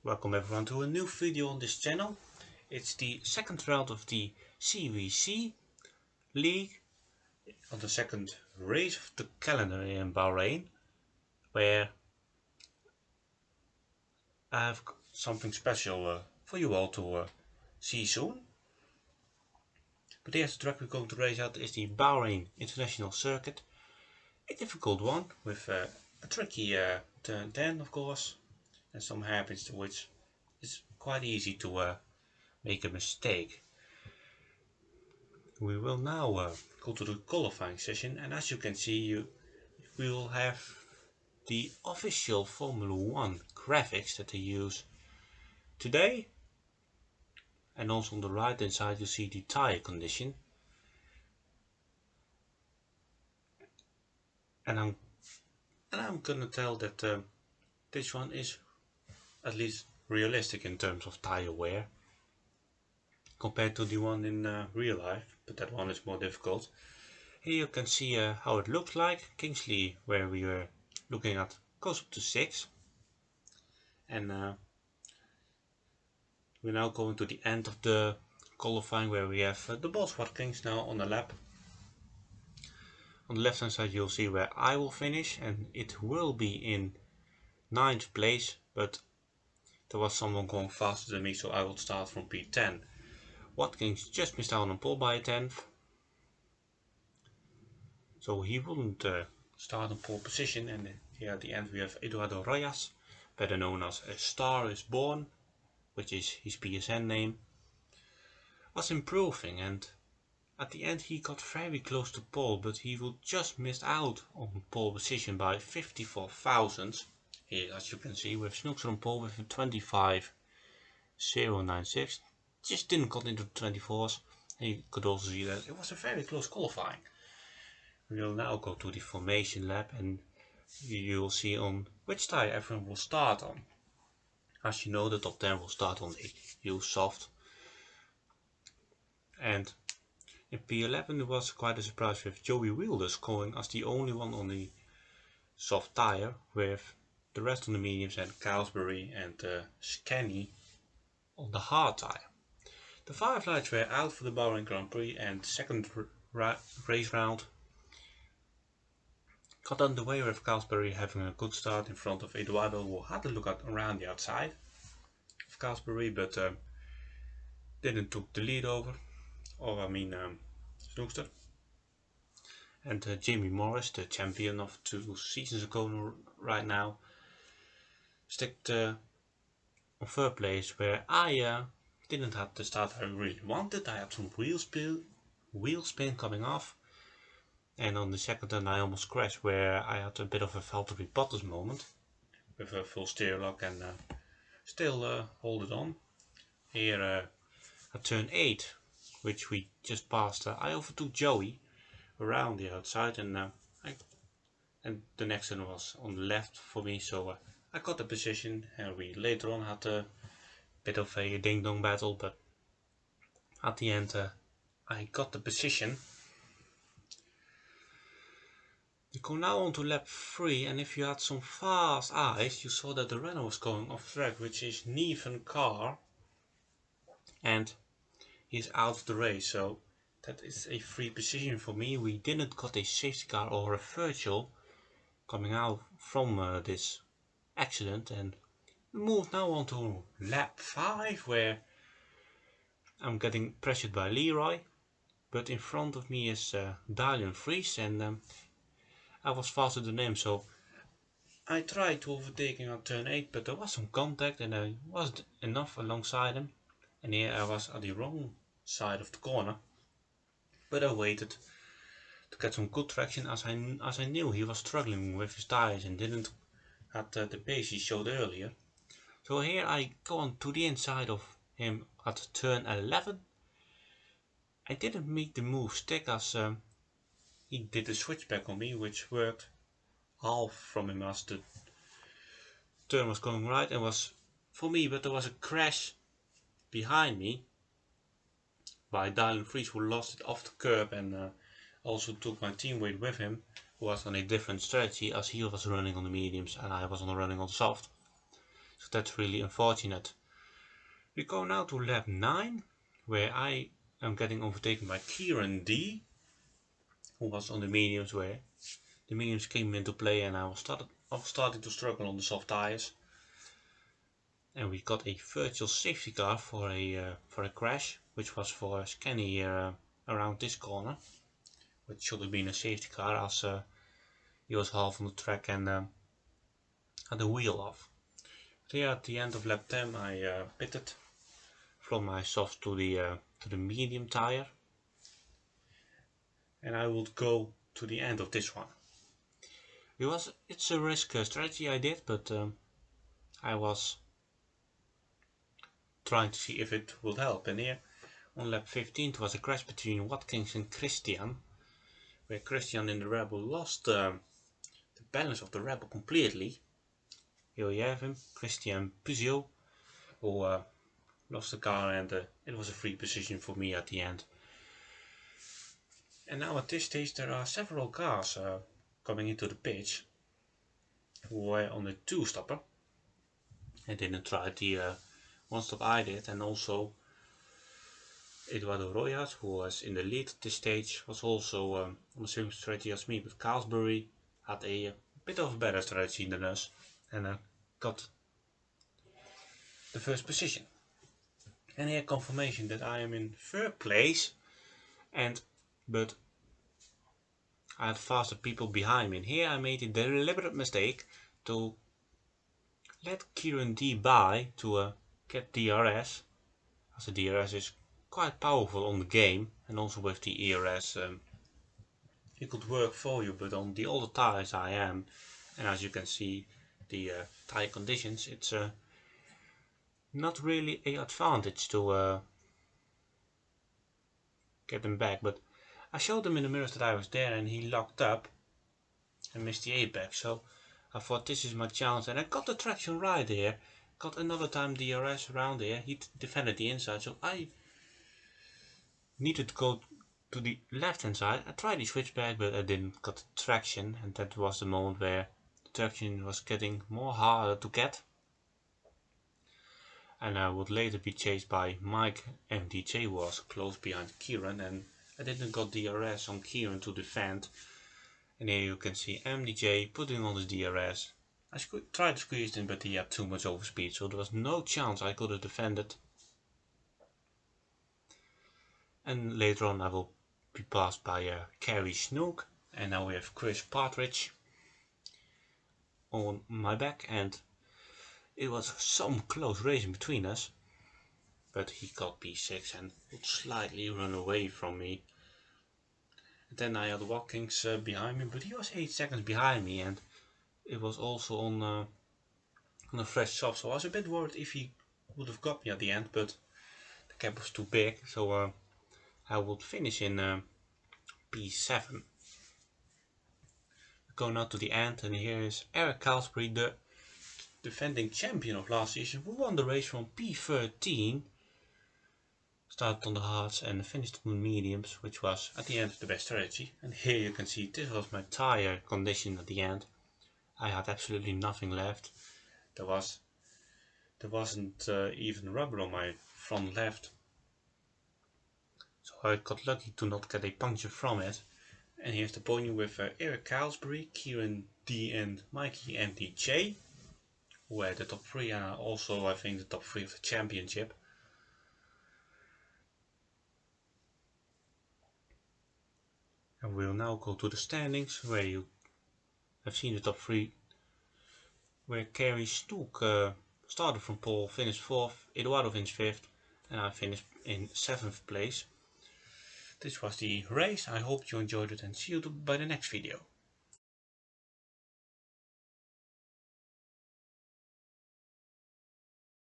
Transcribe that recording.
Welcome everyone to a new video on this channel. It's the second round of the CVC League on the second race of the calendar in Bahrain, where I have something special for you all to see soon. But here's the track we're going to race at is the Bahrain International Circuit. A difficult one with a tricky turn 10 of course, and some hairpins which is quite easy to make a mistake. We will now go to the qualifying session, and as you can see, we will have the official Formula 1 graphics that they use today, and also on the right hand side you see the tire condition. And I'm gonna tell that this one is at least realistic in terms of tire wear compared to the one in real life, but that one is more difficult. Here you can see how it looks like. Kingsley, where we were looking at, goes up to 6. And we're now going to the end of the qualifying, where we have the Boss Watkins now on the lap. On the left hand side you'll see where I will finish, and it will be in 9th place, but there was someone going faster than me, so I will start from P10. Watkins just missed out on pole by a 10th, so he wouldn't start on pole position. And here at the end we have Eduardo Reyes, better known as A Star Is Born, which is his PSN name, was improving, and at the end he got very close to pole, but he would just missed out on pole position by 54 thousandths. Here, as you can see, with Snookster on pole with a 25.096, just didn't got into the 24s. And you could also see that it was a very close qualifying. We will now go to the formation lap, and you will see on which tire everyone will start on. As you know, the top 10 will start on the used soft. And in P11 it was quite a surprise with Joey Wilders going as the only one on the soft tire, with the rest on the mediums and Calsbury and Scanny on the hard tire. The Fireflies were out for the Bahrain Grand Prix, and second race round got underway with Calsbury having a good start in front of Eduardo, who had a look at around the outside of Calsbury, but didn't took the lead over, or I mean Snookster. And Jamie Morris, the champion of 2 seasons ago right now, sticked on 3rd place, where I didn't have the start I really wanted. I had some wheel spin coming off, and on the second turn I almost crashed, where I had a bit of a Valtteri Bottas moment with a full steer lock, and still hold it on. Here at turn 8, which we just passed, I overtook Joey around the outside, and the next one was on the left for me, so I got the position, and we later on had a bit of a ding dong battle, but at the end I got the position. We go now on to lap 3, and if you had some fast eyes you saw that the runner was going off track, which is Neven Carr, and he's out of the race, so that is a free position for me. We didn't got a safety car or a virtual coming out from this accident, and we move now on to lap 5, where I'm getting pressured by Leroy, but in front of me is Dalian Vries, and I was faster than him, so I tried to overtake him on turn 8, but there was some contact and I wasn't enough alongside him, and here I was at the wrong side of the corner, but I waited to get some good traction, as I knew he was struggling with his tires and didn't have the pace he showed earlier. So here I go on to the inside of him at turn 11. I didn't make the move stick, as he did a switchback on me, which worked half from him as the turn was going right and was for me, but there was a crash behind me by Dylan Vries, who lost it off the curb, and also took my teammate with him, who was on a different strategy, as he was running on the mediums and I was running on the soft. So that's really unfortunate. We go now to lap 9, where I am getting overtaken by Kieran D, who was on the mediums, where the mediums came into play and I was starting to struggle on the soft tires. And we got a virtual safety car for a crash, which was for Scanny here around this corner, which should have been a safety car as he was half on the track and had the wheel off. But here at the end of lap 10 I pitted from my soft to the medium tire, and I would go to the end of this one. It's a risk strategy I did, but I was trying to see if it would help. And here on lap 15 it was a crash between Watkins and Christian, where Christian in the Rebel lost the balance of the Rebel completely. Here you have him, Christian Puzio, who lost the car, and it was a free position for me at the end. And now at this stage there are several cars coming into the pitch who were on the 2-stopper. I didn't try the 1-stop I did, and also Eduardo Rojas, who was in the lead at this stage, was also on the same strategy as me, but Carlsbury had a bit of a better strategy than us and got the first position. And here confirmation that I am in 3rd place, but I had faster people behind me. And here I made a deliberate mistake to let Kieran D by to get DRS, as the DRS is quite powerful on the game, and also with the ERS it could work for you, but on the older tires I am, and as you can see the tire conditions, it's not really an advantage to get them back. But I showed him in the mirrors that I was there, and he locked up and missed the apex, so I thought this is my chance, and I got the traction right here, got another time DRS around here. He defended the inside, so I needed to go to the left hand side. I tried the switchback, but I didn't got the traction, and that was the moment where the traction was getting more harder to get. And I would later be chased by Mike MDJ, who was close behind Kieran, and I didn't got DRS on Kieran to defend. And here you can see MDJ putting on his DRS. I tried to squeeze in, but he had too much overspeed, so there was no chance I could have defended. And later on I will be passed by Kerry Snook, and now we have Chris Partridge on my back, and it was some close racing between us, but he got P6 and would slightly run away from me. And then I had Watkins behind me, but he was 8 seconds behind me, and it was also on a fresh soft, so I was a bit worried if he would have got me at the end, but the gap was too big, so I would finish in P7. We go now to the end, and here is Eric Carlsbury, the defending champion of last season, who won the race from P13, started on the hards and finished on the mediums, which was at the end the best strategy. And here you can see this was my tire condition at the end. I had absolutely nothing left. There wasn't even rubber on my front left, so I got lucky to not get a puncture from it. And here's the podium with Eric Carlsbury, Kieran D and Mikey MDJ, who were the top 3, and also I think the top 3 of the championship. And we'll now go to the standings, where you have seen the top 3, where Kerry Snook started from pole, finished 4th, Eduardo finished 5th, and I finished in 7th place. This was the race. I hope you enjoyed it, and see you by the next video.